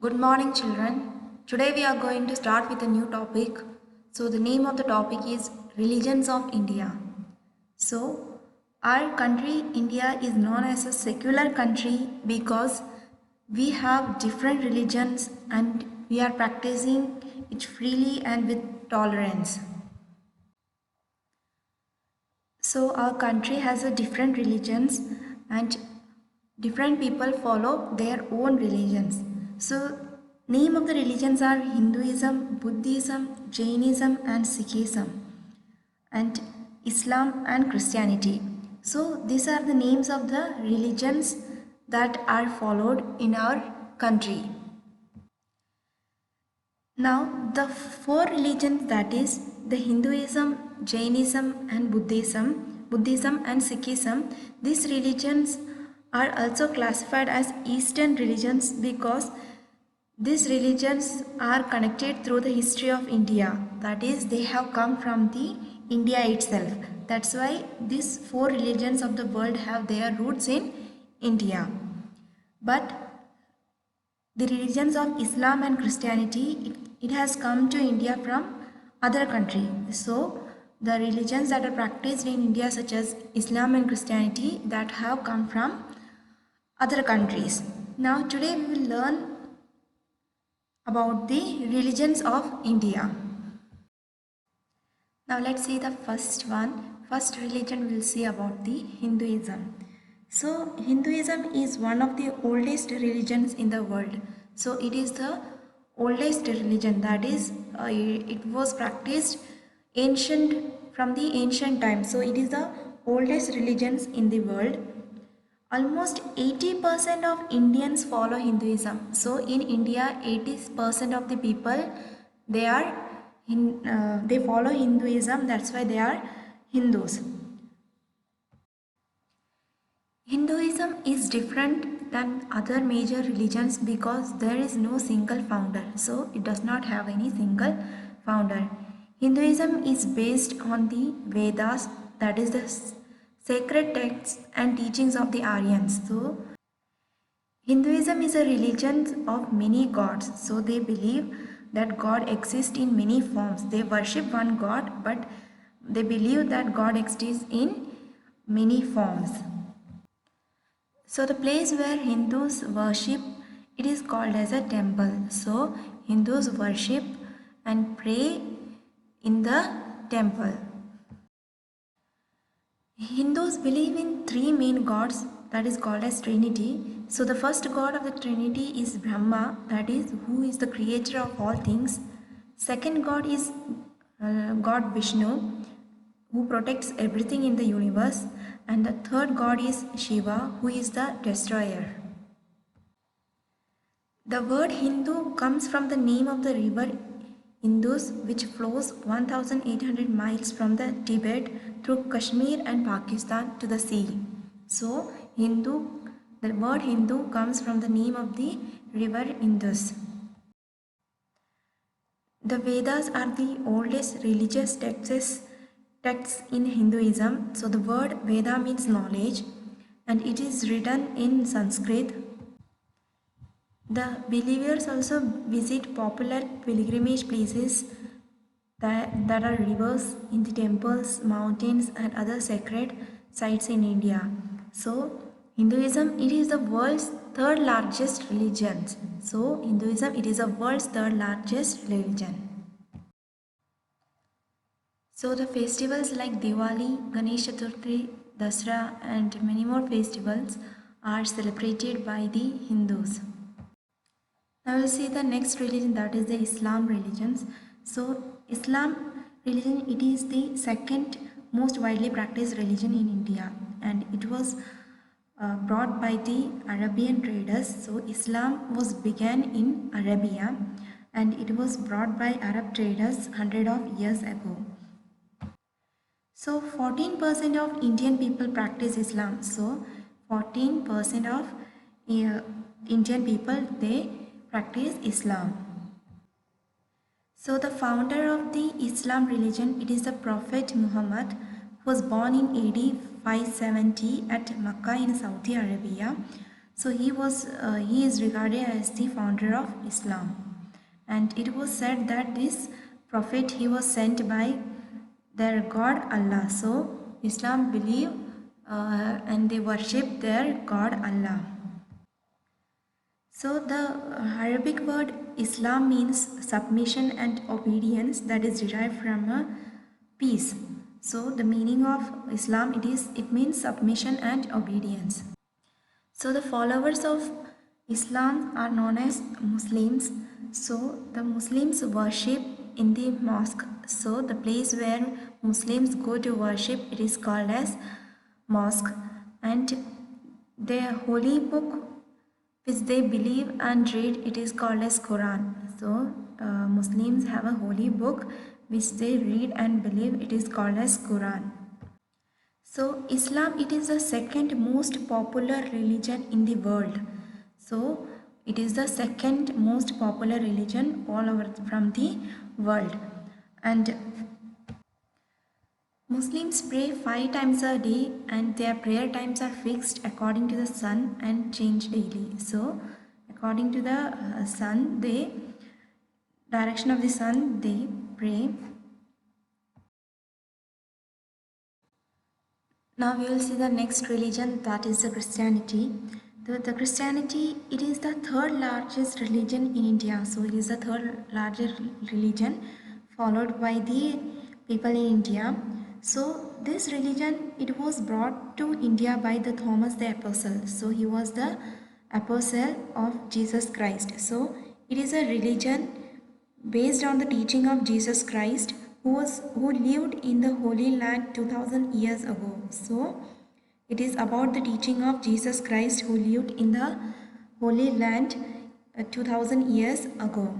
Good morning, children. Today we are going to start with a new topic. So, the name of the topic is Religions of India. So, our country, India, is known as a secular country because we have different religions and we are practicing it freely and with tolerance. So, our country has a different religions and different people follow their own religions. So, name of the religions are Hinduism, Buddhism, Jainism and Sikhism and Islam and Christianity. So, these are the names of the religions that are followed in our country. Now, the four religions, that is the Hinduism, Jainism and Buddhism and Sikhism, these religions are also classified as Eastern religions because these religions are connected through the history of India. That is, they have come from the India itself. That's why these four religions of the world have their roots in India. But the religions of Islam and Christianity, it has come to India from other country. So the religions that are practiced in India, such as Islam and Christianity, that have come from other countries. Now today we will learn about the religions of India. Now let's see the first one. First religion we will see about the Hinduism. So Hinduism is one of the oldest religions in the world. So it is the oldest religion, that is it was practiced from the ancient times. So it is the oldest religions in the world. Almost 80% of Indians follow Hinduism. So in India, 80% of the people, they follow Hinduism. That's why they are Hindus. Hinduism is different than other major religions because there is no single founder. So it does not have any single founder. Hinduism is based on the Vedas, that is the sacred texts and teachings of the Aryans. So Hinduism is a religion of many gods. So they believe that God exists in many forms. They worship one God, but they believe that God exists in many forms. So the place where Hindus worship, it is called as a temple. So Hindus worship and pray in the temple. Hindus believe in three main gods, that is called as Trinity. So the first god of the Trinity is Brahma, that is who is the creator of all things. Second god is God Vishnu, who protects everything in the universe. And the third god is Shiva, who is the destroyer. The word Hindu comes from the name of the river Indus, which flows 1800 miles from the Tibet through Kashmir and Pakistan to the sea. So the word Hindu comes from the name of the river Indus. The Vedas are the oldest religious texts in Hinduism. So the word Veda means knowledge and it is written in Sanskrit. The believers also visit popular pilgrimage places that are rivers in the temples, mountains and other sacred sites in India. So Hinduism, it is the world's third largest religion. So Hinduism, it is the world's third largest religion. So the festivals like Diwali, Ganesh Chaturthi, Dasra and many more festivals are celebrated by the Hindus. Now we'll see the next religion, that is the Islam religions. So Islam religion, it is the second most widely practiced religion in India and it was brought by the Arabian traders. So Islam was began in Arabia and it was brought by Arab traders hundred of years ago. So 14% of Indian people practice Islam. So 14% of Indian people, they practice Islam. So the founder of the Islam religion, it is the Prophet Muhammad, who was born in AD 570 at Makkah in Saudi Arabia. So he is regarded as the founder of Islam, and it was said that this prophet he was sent by their God Allah. So Islam believe and they worship their God Allah. So the Arabic word Islam means submission and obedience, that is derived from a peace. So the meaning of Islam it means submission and obedience. So the followers of Islam are known as Muslims. So the Muslims worship in the mosque. So the place where Muslims go to worship, it is called as mosque, and their holy book which they believe and read, it is called as Quran. So Muslims have a holy book which they read and believe, it is called as Quran. So Islam, it is the second most popular religion in the world. So it is the second most popular religion all over from the world. And Muslims pray 5 times a day, and their prayer times are fixed according to the sun and change daily. So according to the direction of the sun, they pray. Now we will see the next religion, that is the Christianity. The Christianity, it is the third largest religion in India. So it is the third largest religion, followed by the people in India. So this religion, it was brought to India by the Thomas the Apostle. So he was the apostle of Jesus Christ. So it is a religion based on the teaching of Jesus Christ, who lived in the Holy Land 2000 years ago. So it is about the teaching of Jesus Christ who lived in the Holy Land 2000 years ago.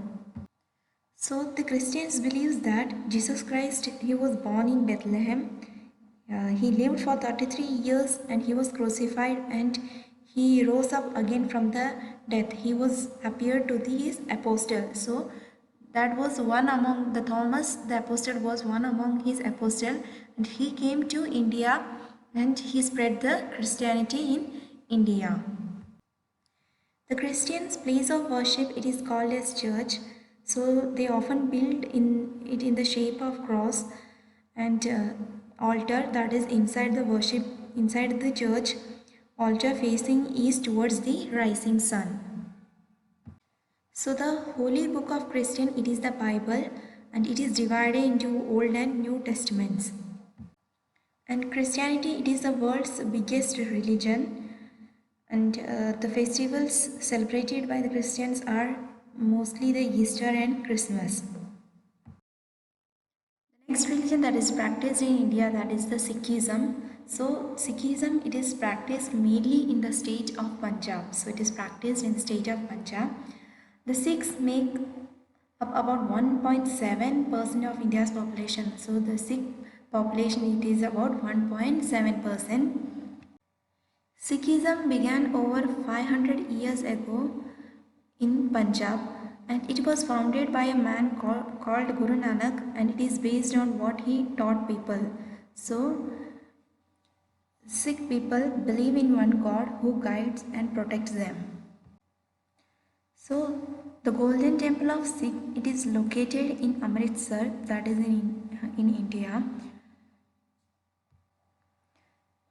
So the Christians believe that Jesus Christ, he was born in Bethlehem. He lived for 33 years and he was crucified, and he rose up again from the death. He was appeared to his apostle. So that was one among the Thomas the apostle was one among his apostle, and he came to India and he spread the Christianity in India. The Christians' place of worship, it is called as church. So they often build it in the shape of cross and altar, that is inside the church, altar facing east towards the rising sun. So the holy book of Christian, it is the Bible, and it is divided into Old and New Testaments. And Christianity, it is the world's biggest religion, and the festivals celebrated by the Christians are mostly the Easter and Christmas. The next religion that is practiced in India, that is the Sikhism. So Sikhism, it is practiced mainly in the state of Punjab. So it is practiced in the state of Punjab. The Sikhs make up about 1.7% of India's population. So the Sikh population, it is about 1.7%. Sikhism began over 500 years ago in Punjab, and it was founded by a man called Guru Nanak, and it is based on what he taught people. So Sikh people believe in one God who guides and protects them. So the Golden Temple of Sikh, it is located in Amritsar, that is in India.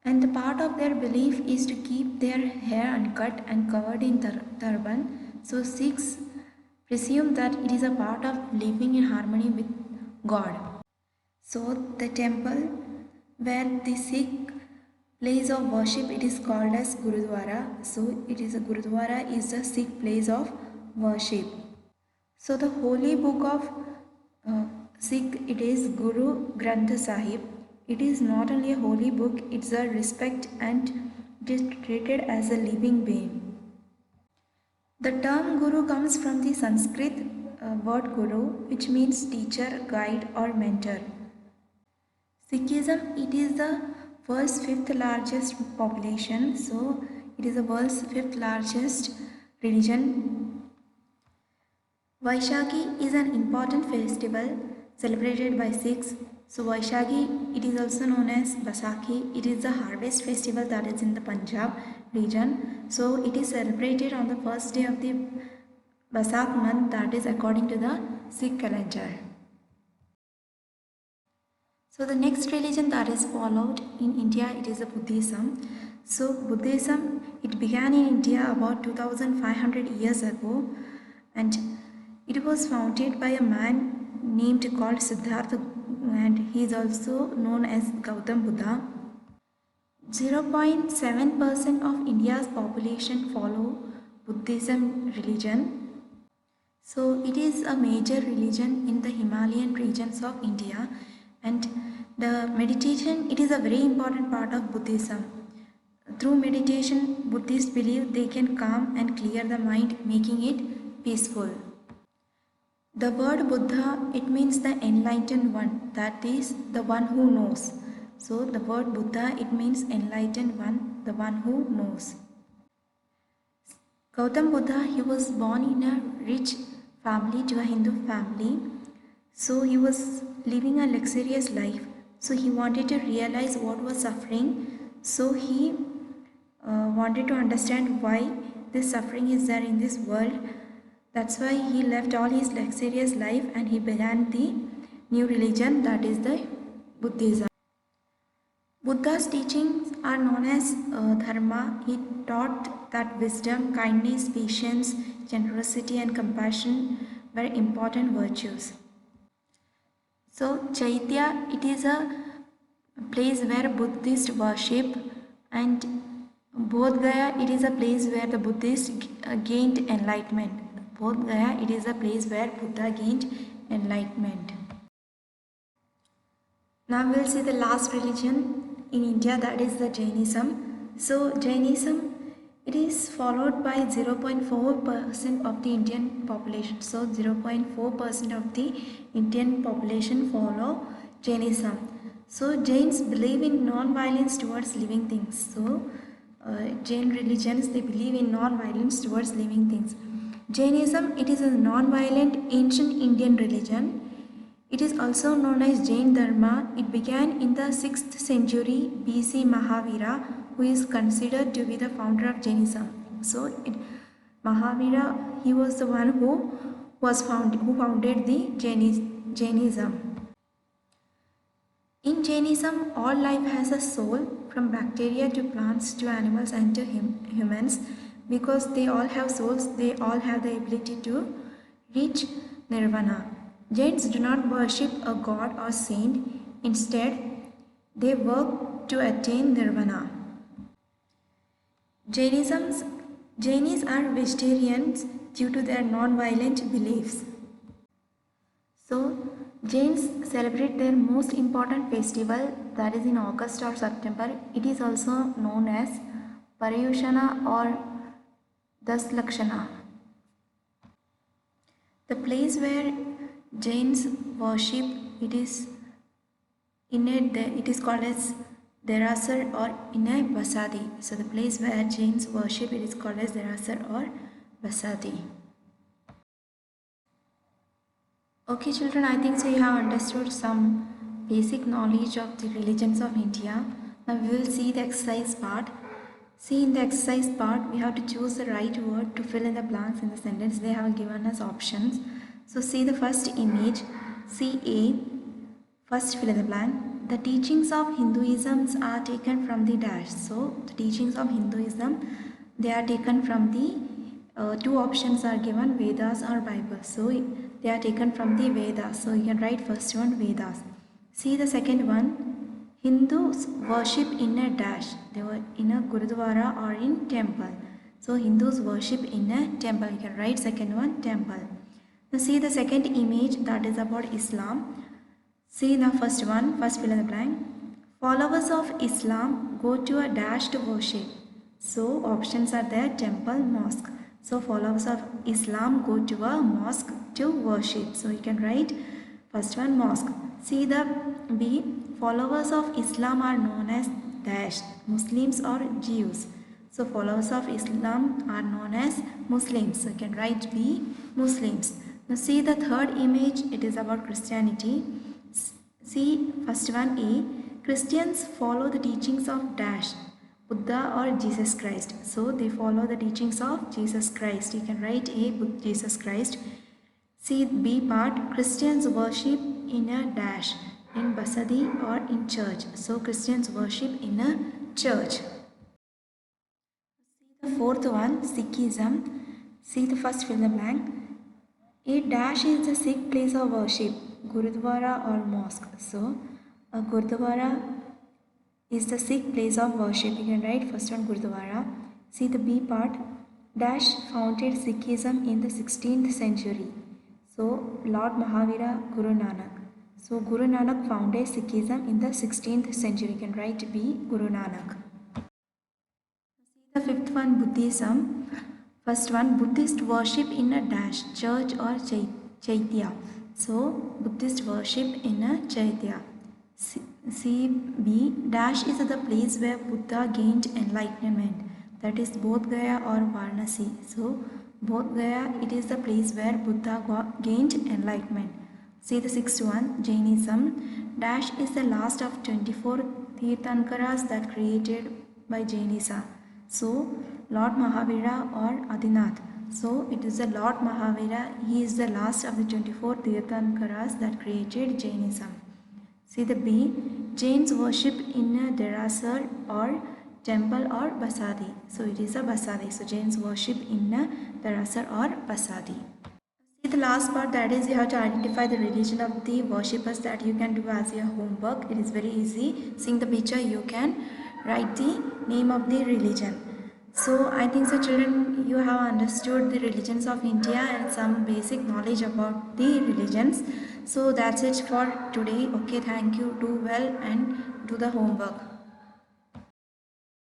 And the part of their belief is to keep their hair uncut and covered in turban. So Sikhs presume that it is a part of living in harmony with God. So the temple where the Sikh place of worship, it is called as Gurudwara. So it is a Gurudwara is the Sikh place of worship. So the holy book of Sikh, it is Guru Granth Sahib. It is not only a holy book, it's a respect and it is treated as a living being. The term Guru comes from the Sanskrit word Guru, which means teacher, guide or mentor. Sikhism, it is the world's 5th largest population. So it is the world's 5th largest religion. Vaishakhi is an important festival celebrated by Sikhs. So Vaishakhi, it is also known as Baisakhi. It is the harvest festival that is in the Punjab, region. So it is celebrated on the first day of the Basak month, that is according to the Sikh calendar. So the next religion that is followed in India, it is the Buddhism. So Buddhism, it began in India about 2500 years ago, and it was founded by a man named called Siddhartha, and he is also known as Gautam Buddha. 0.7% of India's population follow Buddhism religion. So it is a major religion in the Himalayan regions of India, and the meditation, it is a very important part of Buddhism. Through meditation, Buddhists believe they can calm and clear the mind, making it peaceful. The word Buddha, it means the enlightened one, that is the one who knows. So the word Buddha, it means enlightened one, the one who knows. Gautam Buddha, he was born in a rich family, to a Hindu family. So he was living a luxurious life. So he wanted to realize what was suffering. So he wanted to understand why this suffering is there in this world. That's why he left all his luxurious life and he began the new religion, that is the Buddhism. Buddha's teachings are known as Dharma. He taught that wisdom, kindness, patience, generosity and compassion were important virtues. So Chaitya, it is a place where Buddhists worship, and Bodh Gaya, it is a place where the Buddhists gained enlightenment. Bodh Gaya, it is a place where Buddha gained enlightenment. Now we will see the last religion in India, that is the Jainism. So Jainism, it is followed by 0.4% of the Indian population. So 0.4% of the Indian population follow Jainism. So Jains believe in non-violence towards living things. So Jain religions, they believe in non-violence towards living things. Jainism, it is a non-violent ancient Indian religion. It is also known as Jain Dharma. It began in the 6th century BC. Mahavira, who is considered to be the founder of Jainism. So Mahavira, he was the one who founded the Jainism. In Jainism, all life has a soul, from bacteria to plants to animals and to humans. Because they all have souls, they all have the ability to reach nirvana. Jains do not worship a god or saint. Instead, they work to attain nirvana. Jainis are vegetarians due to their non-violent beliefs. So, Jains celebrate their most important festival, that is in August or September. It is also known as Paryushana or Daslakshana. The place where Jains worship, it is called as Derasar or in a Basadi. So the place where Jains worship, it is called as Derasar or Basadi. Okay children, I think so you have understood some basic knowledge of the religions of India. Now we will see the exercise part. See, in the exercise part, we have to choose the right word to fill in the blanks in the sentence. They have given us options. So see the first image, see A, first fill in the blank. The teachings of Hinduism are taken from the dash. So the teachings of Hinduism, they are taken from the two options are given, Vedas or Bible. So they are taken from the Vedas. So you can write first one, Vedas. See the second one, Hindus worship in a dash. They were in a Gurudwara or in temple. So Hindus worship in a temple. You can write second one, temple. Now see the second image, that is about Islam. See the first one, first fill in the blank. Followers of Islam go to a dash to worship. So options are there, temple, mosque. So followers of Islam go to a mosque to worship. So you can write first one, mosque. See the B, followers of Islam are known as dash, Muslims or Jews. So followers of Islam are known as Muslims. So you can write B, Muslims. Now see the third image, it is about Christianity. See first one A, Christians follow the teachings of dash, Buddha or Jesus Christ. So they follow the teachings of Jesus Christ. You can write A, Jesus Christ. See B part, Christians worship in a dash, in basadi or in church. So Christians worship in a church. See the fourth one, Sikhism. See the first fill the blank. A dash is the Sikh place of worship, Gurudwara or mosque. So a Gurudwara is the Sikh place of worship. You can write first one Gurudwara. See the B part, dash founded Sikhism in the 16th century. So Lord Mahavira Guru Nanak. So Guru Nanak founded Sikhism in the 16th century. You can write B, Guru Nanak. See the fifth one, Buddhism. First one, Buddhist worship in a dash, church or chaitya. So Buddhist worship in a chaitya. See B, dash is the place where Buddha gained enlightenment. That is Bodh Gaya or Varanasi. So Bodh Gaya, it is the place where Buddha gained enlightenment. See the sixth one, Jainism. Dash is the last of 24 Tirthankaras that created by Jainism. So Lord Mahavira or Adinath. So it is the Lord Mahavira. He is the last of the 24 Tirthankaras that created Jainism. See the B, Jains worship in a derasar or temple or basadi. So it is a basadi. So Jains worship in a derasar or basadi. See the last part, that is you have to identify the religion of the worshippers, that you can do as your homework. It is very easy. Seeing the picture, you can write the name of the religion. So I think so children, you have understood the religions of India and some basic knowledge about the religions. So that's it for today. Okay, thank you. Do well and do the homework.